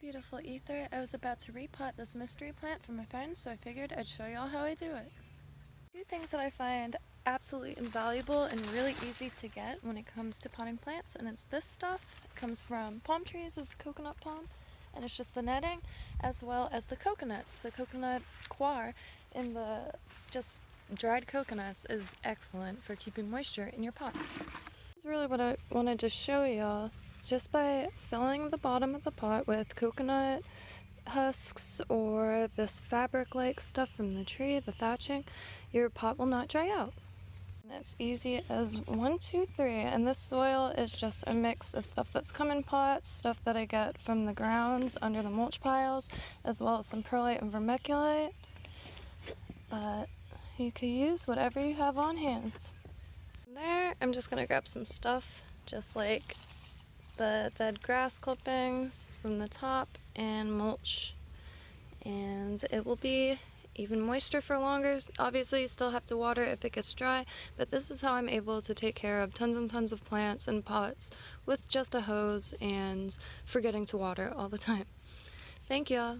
Beautiful ether. I was about to repot this mystery plant for my friends, so I figured I'd show y'all how I do it. Two things that I find absolutely invaluable and really easy to get when it comes to potting plants, and it's this stuff. It comes from palm trees, it's coconut palm, and it's just the netting, as well as the coconuts. The coconut coir in the just dried coconuts is excellent for keeping moisture in your pots. This is really what I wanted to show y'all. Just by filling the bottom of the pot with coconut husks or this fabric-like stuff from the tree, the thatching, your pot will not dry out. And it's easy as 1, 2, 3, and this soil is just a mix of stuff that's come in pots, stuff that I get from the grounds under the mulch piles, as well as some perlite and vermiculite. But you could use whatever you have on hand. From there, I'm just gonna grab some stuff, just like the dead grass clippings from the top and mulch, and it will be even moisture for longer. Obviously you still have to water if it gets dry, but this is how I'm able to take care of tons and tons of plants and pots with just a hose and forgetting to water all the time. Thank y'all.